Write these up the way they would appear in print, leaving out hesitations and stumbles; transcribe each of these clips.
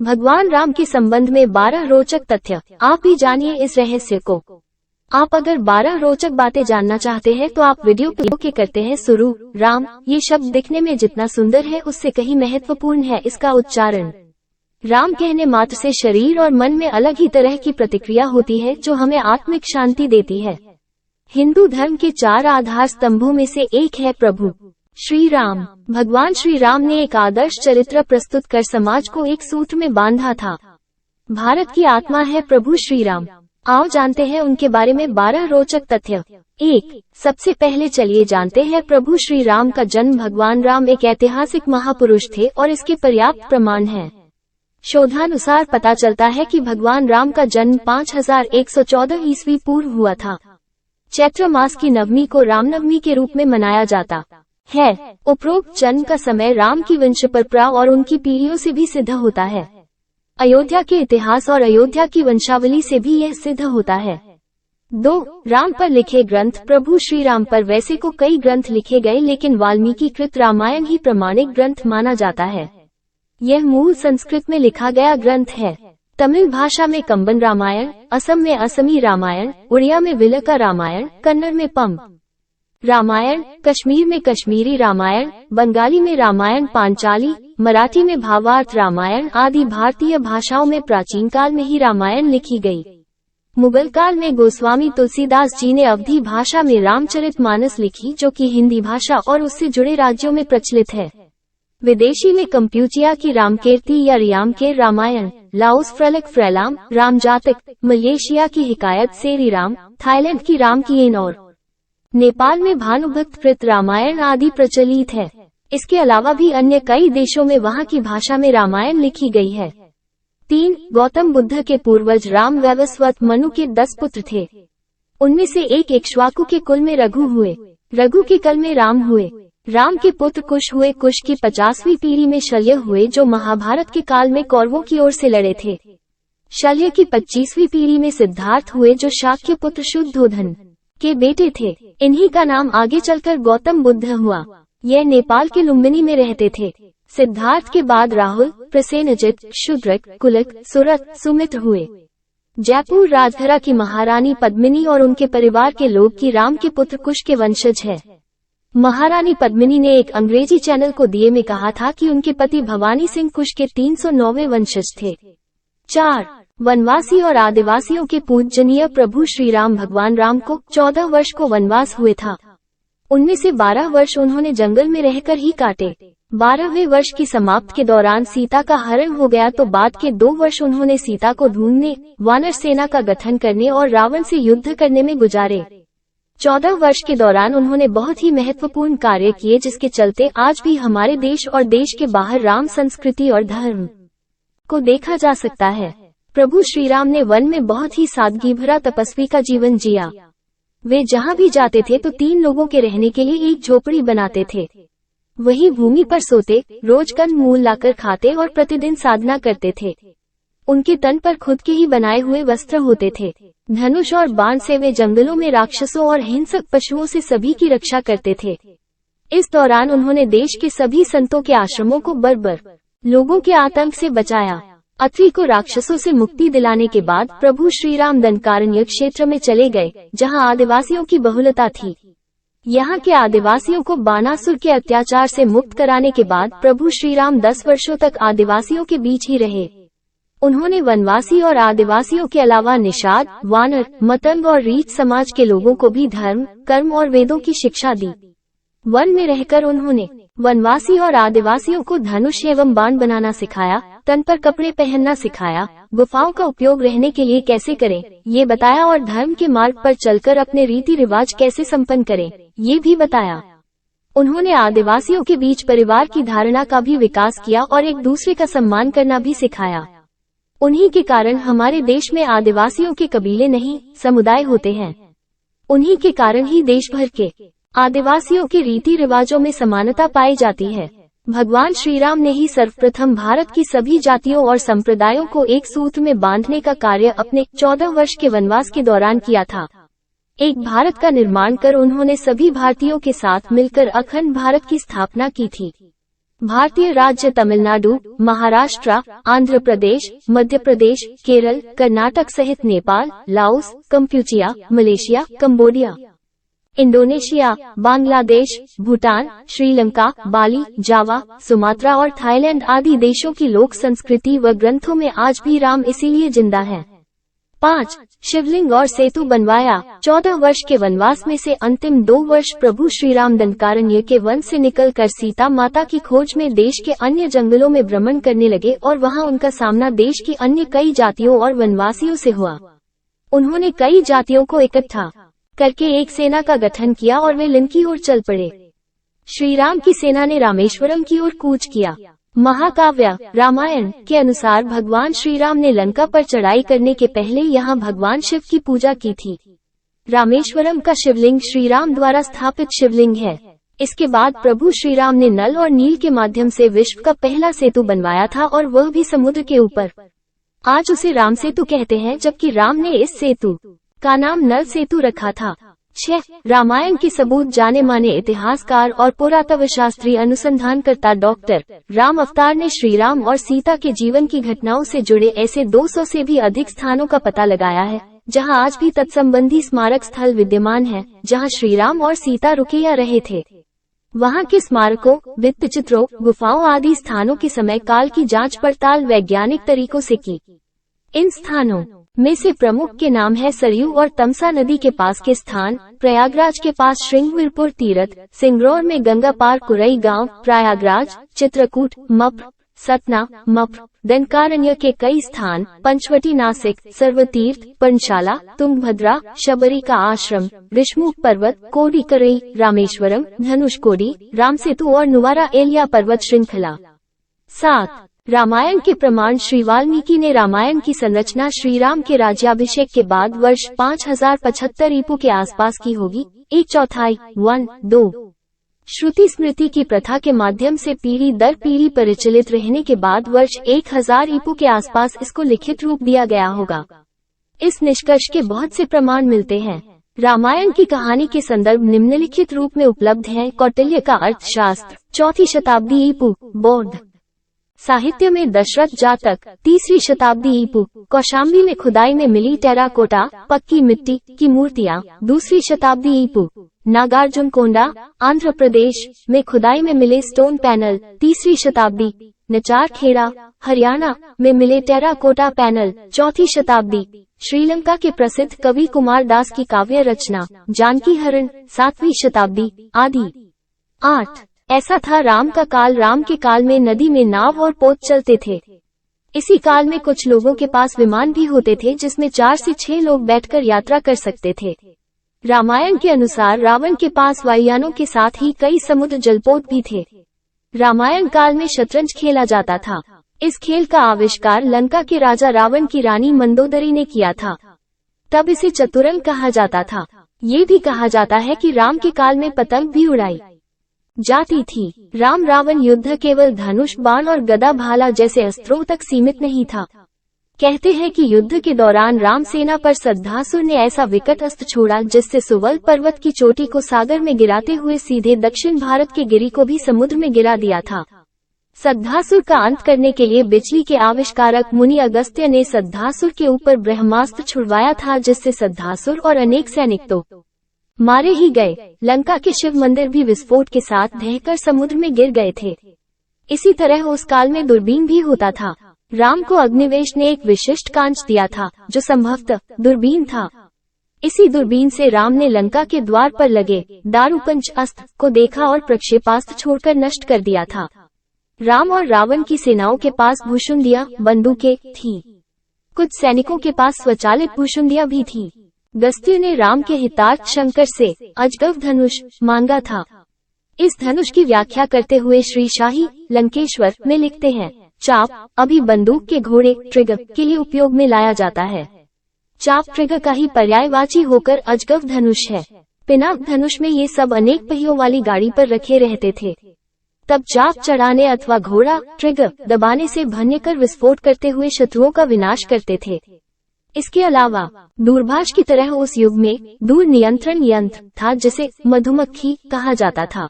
भगवान राम के संबंध में 12 रोचक तथ्य। आप भी जानिए इस रहस्य को। आप अगर 12 रोचक बातें जानना चाहते हैं तो आप वीडियो के करते हैं शुरू। राम, ये शब्द दिखने में जितना सुंदर है उससे कहीं महत्वपूर्ण है इसका उच्चारण। राम कहने मात्र से शरीर और मन में अलग ही तरह की प्रतिक्रिया होती है जो हमें आत्मिक शांति देती है। हिंदू धर्म के 4 आधार स्तंभों में से एक है प्रभु श्री राम। भगवान श्री राम ने एक आदर्श चरित्र प्रस्तुत कर समाज को एक सूत्र में बांधा था। भारत की आत्मा है प्रभु श्री राम। आओ जानते हैं उनके बारे में 12 रोचक तथ्य। 1। सबसे पहले चलिए जानते हैं प्रभु श्री राम का जन्म। भगवान राम एक ऐतिहासिक महापुरुष थे और इसके पर्याप्त प्रमाण हैं। शोधानुसार पता चलता है कि भगवान राम का जन्म 5114 ईस्वी पूर्व हुआ था। चैत्र मास की नवमी को रामनवमी के रूप में मनाया जाता है। उपरोक्त जन्म का समय राम की वंश परंपरा और उनकी पीढ़ियों से भी सिद्ध होता है। अयोध्या के इतिहास और अयोध्या की वंशावली से भी यह सिद्ध होता है। 2. राम पर लिखे ग्रंथ। प्रभु श्री राम पर वैसे को कई ग्रंथ लिखे गए लेकिन वाल्मीकि कृत रामायण ही प्रमाणिक ग्रंथ माना जाता है। यह मूल संस्कृत में लिखा गया ग्रंथ है। तमिल भाषा में कंबन रामायण, असम में असमी रामायण, उड़िया में विलका रामायण, कन्नड़ में पम रामायण, कश्मीर में कश्मीरी रामायण, बंगाली में रामायण पांचाली, मराठी में भावार्थ रामायण आदि भारतीय भाषाओं में प्राचीन काल में ही रामायण लिखी गई। मुगल काल में गोस्वामी तुलसीदास जी ने अवधी भाषा में रामचरितमानस लिखी जो कि हिंदी भाषा और उससे जुड़े राज्यों में प्रचलित है। विदेशी में कंप्यूचिया की रामकीर्ति या रियामकेर रामायण, लाओस फ्रलक फ्रैलाम रामजातक, मलेशिया की हिकायत सेरी राम, थाईलैंड की राम कीन और नेपाल में भानुभक्त कृत रामायण आदि प्रचलित है। इसके अलावा भी अन्य कई देशों में वहाँ की भाषा में रामायण लिखी गई है। 3. गौतम बुद्ध के पूर्वज राम वैवस्वत मनु के 10 पुत्र थे। उनमें से एक इक्ष्वाकु के कुल में रघु हुए। रघु के कुल में राम हुए। राम के पुत्र कुश हुए। कुश की 50वीं पीढ़ी में शल्य हुए जो महाभारत के काल में कौरवों की ओर से लड़े थे। शल्य की 25वीं पीढ़ी में सिद्धार्थ हुए जो शाक्य पुत्र शुद्धोधन के बेटे थे। इन्हीं का नाम आगे चलकर गौतम बुद्ध हुआ। यह नेपाल के लुम्बिनी में रहते थे। सिद्धार्थ के बाद राहुल, प्रसेनजित, शूद्रक, कुलक, सुरत, सुमित्र हुए। जयपुर राजधरा की महारानी पद्मिनी और उनके परिवार के लोग की राम के पुत्र कुश के वंशज है। महारानी पद्मिनी ने एक अंग्रेजी चैनल को दिए में कहा था कि उनके पति भवानी सिंह कुश के 309वें वंशज थे। 4. वनवासी और आदिवासियों के पूजनीय प्रभु श्री राम। भगवान राम को 14 वर्ष को वनवास हुए था। उनमें से 12 वर्ष उन्होंने जंगल में रहकर ही काटे। 12वें वर्ष की समाप्ति के दौरान सीता का हरण हो गया तो बाद के 2 वर्ष उन्होंने सीता को ढूंढने, वानर सेना का गठन करने और रावण से युद्ध करने में गुजारे। 14 वर्ष के दौरान उन्होंने बहुत ही महत्वपूर्ण कार्य किए जिसके चलते आज भी हमारे देश और देश के बाहर राम संस्कृति और धर्म को देखा जा सकता है। प्रभु श्री राम ने वन में बहुत ही सादगी भरा तपस्वी का जीवन जिया। वे जहाँ भी जाते थे तो 3 लोगों के रहने के लिए एक झोपड़ी बनाते थे। वही भूमि पर सोते, रोज कंद मूल लाकर खाते और प्रतिदिन साधना करते थे। उनके तन पर खुद के ही बनाए हुए वस्त्र होते थे। धनुष और बाण से वे जंगलों में राक्षसों और हिंसक पशुओं से सभी की रक्षा करते थे। इस दौरान उन्होंने देश के सभी संतों के आश्रमों को बर्बर लोगों के आतंक से बचाया। अत्रि को राक्षसों से मुक्ति दिलाने के बाद प्रभु श्री राम दंडकारण्य क्षेत्र में चले गए जहां आदिवासियों की बहुलता थी। यहाँ के आदिवासियों को बानासुर के अत्याचार से मुक्त कराने के बाद प्रभु श्री राम 10 वर्षों तक आदिवासियों के बीच ही रहे। उन्होंने वनवासी और आदिवासियों के अलावा निषाद, वानर, मतंग और रीछ समाज के लोगों को भी धर्म, कर्म और वेदों की शिक्षा दी। वन में रहकर उन्होंने वनवासी और आदिवासियों को धनुष एवं बाण बनाना सिखाया, तन पर कपड़े पहनना सिखाया, गुफाओं का उपयोग रहने के लिए कैसे करें ये बताया और धर्म के मार्ग पर चलकर अपने रीति रिवाज कैसे संपन्न करें ये भी बताया। उन्होंने आदिवासियों के बीच परिवार की धारणा का भी विकास किया और एक दूसरे का सम्मान करना भी सिखाया। उन्हीं के कारण हमारे देश में आदिवासियों के कबीले नहीं, समुदाय होते हैं। उन्हीं के कारण ही देश भर के आदिवासियों के रीति रिवाजों में समानता पाई जाती है। भगवान श्री राम ने ही सर्वप्रथम भारत की सभी जातियों और संप्रदायों को एक सूत्र में बांधने का कार्य अपने 14 वर्ष के वनवास के दौरान किया था। एक भारत का निर्माण कर उन्होंने सभी भारतीयों के साथ मिलकर अखंड भारत की स्थापना की थी। भारतीय राज्य तमिलनाडु, महाराष्ट्र, आंध्र प्रदेश, मध्य प्रदेश, केरल, कर्नाटक सहित Nepal, Laos, Kampuchea, Malaysia, Cambodia, Indonesia, Bangladesh, Bhutan, Sri Lanka, Bali, Java, Sumatra और थाईलैंड आदि देशों की लोक संस्कृति व ग्रंथों में आज भी राम इसीलिए जिंदा है। 5. शिवलिंग और सेतु बनवाया। 14 वर्ष के वनवास में से अंतिम 2 वर्ष प्रभु श्रीराम दंडकारण्य के वन से निकलकर सीता माता की खोज में देश के अन्य जंगलों में भ्रमण करने लगे और वहां उनका सामना देश की अन्य कई जातियों और वनवासियों से हुआ। उन्होंने कई जातियों को इकट्ठा करके एक सेना का गठन किया और वे लिंक की ओर चल पड़े। श्रीराम की सेना ने रामेश्वरम की ओर कूच किया। महाकाव्य रामायण के अनुसार भगवान श्रीराम ने लंका पर चढ़ाई करने के पहले यहाँ भगवान शिव की पूजा की थी। रामेश्वरम का शिवलिंग श्रीराम द्वारा स्थापित शिवलिंग है। इसके बाद प्रभु श्रीराम ने नल और नील के माध्यम से विश्व का पहला सेतु बनवाया था और वह भी समुद्र के ऊपर। आज उसे राम सेतु कहते हैं, जबकि राम ने इस सेतु का नाम नल सेतु रखा था। 6. रामायण के सबूत। जाने माने इतिहासकार और पुरातत्वशास्त्री अनुसंधानकर्ता डॉक्टर राम अवतार ने श्रीराम और सीता के जीवन की घटनाओं से जुड़े ऐसे 200 से भी अधिक स्थानों का पता लगाया है, जहां आज भी तत्संबंधी स्मारक स्थल विद्यमान है, जहां श्रीराम और सीता रुके या रहे थे। वहां के स्मारकों, भित्तिचित्रों, गुफाओं आदि स्थानों के समय काल की जांच पड़ताल वैज्ञानिक तरीकों से की। इन स्थानों में से प्रमुख के नाम है सरयू और तमसा नदी के पास के स्थान, प्रयागराज के पास श्रृंगवीरपुर तीर्थ, सिंगरौर में गंगा पार कुरई गांव, प्रयागराज, चित्रकूट, मप्र, सतना, मप्र, दंडकारण्य के कई स्थान, पंचवटी, नासिक, सर्वतीर्थ, पर्णशाला, तुंगभद्रा, शबरी का आश्रम, ऋषमुख पर्वत, कोडिकरई, रामेश्वरम, धनुषकोडी, रामसेतु और नुवारा एलिया पर्वत श्रृंखला। 7. रामायण के प्रमाण। श्री वाल्मीकि ने रामायण की संरचना श्रीराम के राज्याभिषेक के बाद वर्ष 5075 ईपू के आसपास की होगी। 1/4 1, 2 श्रुति स्मृति की प्रथा के माध्यम से पीढ़ी दर पीढ़ी परिचालित रहने के बाद वर्ष 1000 ईपू के आसपास इसको लिखित रूप दिया गया होगा। इस निष्कर्ष के बहुत से प्रमाण मिलते हैं। रामायण की कहानी के संदर्भ निम्नलिखित रूप में उपलब्ध हैं। कौटिल्य का अर्थशास्त्र, 4वीं शताब्दी ईपू। बौद्ध साहित्य में दशरथ जातक, 3वीं शताब्दी ईपू। कौशाम्बी में खुदाई में मिली टेराकोटा पक्की मिट्टी की मूर्तियां, 2वीं शताब्दी ईपू। नागार्जुन कोंडा, आंध्र प्रदेश में खुदाई में मिले स्टोन पैनल, 3वीं शताब्दी। नचार खेड़ा, हरियाणा में मिले टेराकोटा पैनल, 4वीं शताब्दी। श्रीलंका के प्रसिद्ध कवि कुमार दास की काव्य रचना जानकी हरण, 7वीं शताब्दी आदि। 8. ऐसा था राम का काल। राम के काल में नदी में नाव और पोत चलते थे। इसी काल में कुछ लोगों के पास विमान भी होते थे, जिसमें 4 से 6 लोग बैठकर यात्रा कर सकते थे। रामायण के अनुसार रावण के पास वायुयानों के साथ ही कई समुद्र जलपोत भी थे। रामायण काल में शतरंज खेला जाता था। इस खेल का आविष्कार लंका के राजा रावण की रानी मंदोदरी ने किया था। तब इसे चतुरंग कहा जाता था। ये भी कहा जाता है कि राम के काल में पतंग भी उड़ाई जाती थी। राम रावण युद्ध केवल धनुष, बाण और गदा भाला जैसे अस्त्रों तक सीमित नहीं था। कहते हैं कि युद्ध के दौरान राम सेना पर सद्धासुर ने ऐसा विकट अस्त्र छोड़ा जिससे सुवल पर्वत की चोटी को सागर में गिराते हुए सीधे दक्षिण भारत के गिरि को भी समुद्र में गिरा दिया था। सद्धासुर का अंत करने के लिए बिजली के आविष्कारक मुनि अगस्त्य ने सद्धासुर के ऊपर ब्रह्मास्त्र छुड़वाया था, जिससे सद्धासुर और अनेक सैनिक तो मारे ही गए। लंका के शिव मंदिर भी विस्फोट के साथ ढहकर समुद्र में गिर गए थे। इसी तरह उस काल में दूरबीन भी होता था। राम को अग्निवेश ने एक विशिष्ट कांच दिया था, जो संभवतः दूरबीन था। इसी दूरबीन से राम ने लंका के द्वार पर लगे दारुपंच अस्त्र को देखा और प्रक्षेपास्त्र छोड़कर नष्ट कर दिया था। राम और रावण की सेनाओं के पास भूषुंडियां, बंदूकें थी। कुछ सैनिकों के पास स्वचालित भूषुंडियां भी थी। अगस्त्य ने राम के हितार्थ शंकर से अजगव धनुष मांगा था। इस धनुष की व्याख्या करते हुए श्री शाही लंकेश्वर में लिखते हैं, चाप अभी बंदूक के घोड़े ट्रिगर के लिए उपयोग में लाया जाता है। चाप ट्रिगर का ही पर्यायवाची होकर अजगव धनुष है। पिनाक धनुष में ये सब अनेक पहियों वाली गाड़ी पर रखे रहते थे। तब चाप चढ़ाने अथवा घोड़ा ट्रिगर दबाने से भन्यकर विस्फोट करते हुए शत्रुओं का विनाश करते थे। इसके अलावा दूरभाष की तरह उस युग में दूर नियंत्रण यंत्र था, जिसे मधुमक्खी कहा जाता था।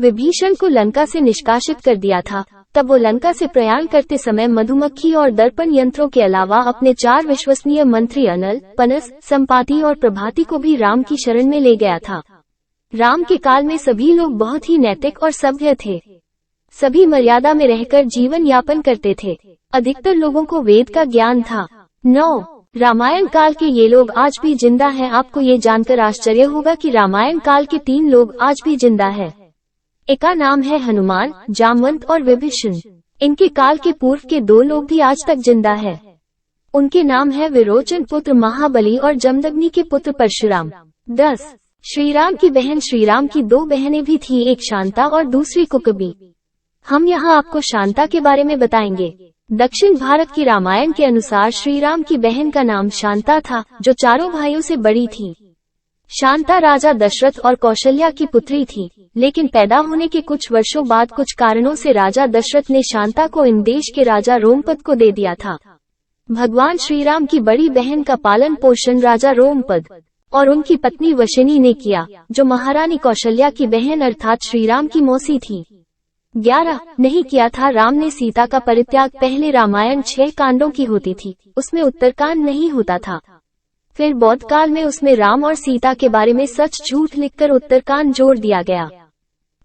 विभीषण को लंका से निष्कासित कर दिया था, तब वो लंका से प्रयाण करते समय मधुमक्खी और दर्पण यंत्रों के अलावा अपने 4 विश्वसनीय मंत्री अनल, पनस, संपाति और प्रभाति को भी राम की शरण में ले गया था। राम के काल में सभी लोग बहुत ही नैतिक और सभ्य थे। सभी मर्यादा में रहकर जीवन यापन करते थे। अधिकतर लोगों को वेद का ज्ञान था। 9. रामायण काल के ये लोग आज भी जिंदा हैं। आपको ये जानकर आश्चर्य होगा कि रामायण काल के 3 लोग आज भी जिंदा हैं। एक का नाम है हनुमान, जामवंत और विभीषण। इनके काल के पूर्व के 2 लोग भी आज तक जिंदा है। उनके नाम है विरोचन पुत्र महाबली और जमदग्नि के पुत्र परशुराम। 10. श्रीराम की बहन श्रीराम की 2 बहनें भी थीं, एक शांता और दूसरी कुकबी। हम यहाँ आपको शांता के बारे में बताएंगे। दक्षिण भारत की रामायण के अनुसार श्रीराम की बहन का नाम शांता था, जो 4 भाइयों से बड़ी थी। शांता राजा दशरथ और कौशल्या की पुत्री थी, लेकिन पैदा होने के कुछ वर्षों बाद कुछ कारणों से राजा दशरथ ने शांता को इन देश के राजा रोमपद को दे दिया था। भगवान श्रीराम की बड़ी बहन का पालन पोषण राजा रोमपद और उनकी पत्नी वशिनी ने किया, जो महारानी कौशल्या की बहन अर्थात श्रीराम की मौसी थी। 11. नहीं किया था। राम ने सीता का परित्याग। पहले रामायण 6 कांडों की होती थी, उसमें उत्तरकांड नहीं होता था। फिर बौद्ध काल में उसमें राम और सीता के बारे में सच झूठ लिखकर उत्तरकांड जोड़ दिया गया।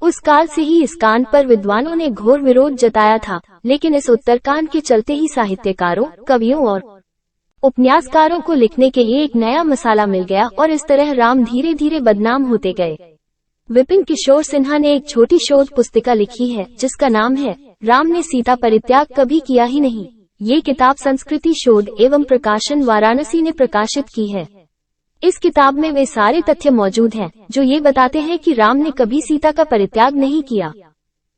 उस काल से ही इस कांड पर विद्वानों ने घोर विरोध जताया था, लेकिन इस उत्तरकांड के चलते ही साहित्यकारों, कवियों और उपन्यासकारों को लिखने के लिए एक नया मसाला मिल गया और इस तरह राम धीरे धीरे बदनाम होते गए। विपिन किशोर सिन्हा ने एक छोटी शोध पुस्तिका लिखी है, जिसका नाम है राम ने सीता परित्याग कभी किया ही नहीं। ये किताब संस्कृति शोध एवं प्रकाशन वाराणसी ने प्रकाशित की है। इस किताब में वे सारे तथ्य मौजूद हैं, जो ये बताते हैं कि राम ने कभी सीता का परित्याग नहीं किया।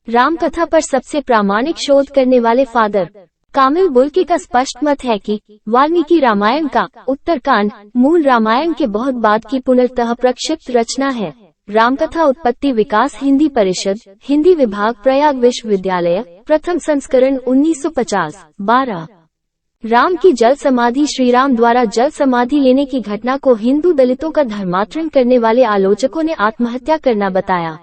राम कथा पर सबसे प्रामाणिक शोध करने वाले फादर कामिल बुल्की का स्पष्ट मत है कि वाल्मीकि रामायण का उत्तरकांड मूल रामायण के बहुत बाद की पुनर्तः प्रक्षिप्त रचना है। रामकथा उत्पत्ति विकास हिंदी परिषद, हिंदी विभाग, प्रयाग विश्वविद्यालय, प्रथम संस्करण 1950। 12. राम की जल समाधि। श्रीराम द्वारा जल समाधि लेने की घटना को हिंदू दलितों का धर्मांतरण करने वाले आलोचकों ने आत्महत्या करना बताया।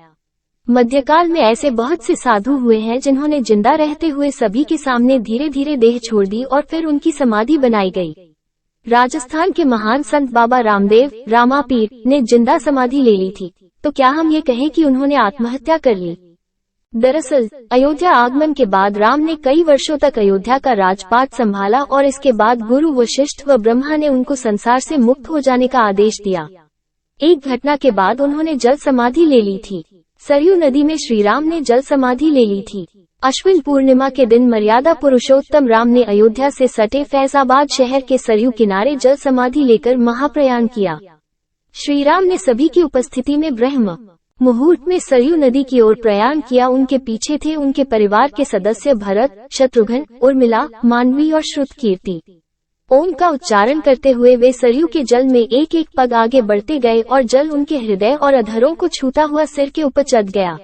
मध्यकाल में ऐसे बहुत से साधु हुए हैं जिन्होंने जिंदा रहते हुए सभी के सामने धीरे धीरे देह छोड़ दी और फिर उनकी समाधि बनाई गई। राजस्थान के महान संत बाबा रामदेव रामापीर ने जिंदा समाधि ले ली थी, तो क्या हम ये कहें कि उन्होंने आत्महत्या कर ली? दरअसल अयोध्या आगमन के बाद राम ने कई वर्षों तक अयोध्या का राजपाट संभाला और इसके बाद गुरु वशिष्ठ व ब्रह्मा ने उनको संसार से मुक्त हो जाने का आदेश दिया। एक घटना के बाद उन्होंने जल समाधि ले ली थी। सरयू नदी में श्रीराम ने जल समाधि ले ली थी। अश्विन पूर्णिमा के दिन मर्यादा पुरुषोत्तम राम ने अयोध्या से सटे फैजाबाद शहर के सरयू किनारे जल समाधि लेकर महाप्रयाण किया। श्रीराम ने सभी की उपस्थिति में ब्रह्म मुहूर्त में सरयू नदी की ओर प्रयाण किया। उनके पीछे थे उनके परिवार के सदस्य भरत, शत्रुघ्न, उर्मिला, मांडवी और श्रुतकीर्ति। ओम का उच्चारण करते हुए वे सरयू के जल में एक एक पग आगे बढ़ते गए और जल उनके हृदय और अधरों को छूता हुआ सिर के ऊपर चढ़ गया।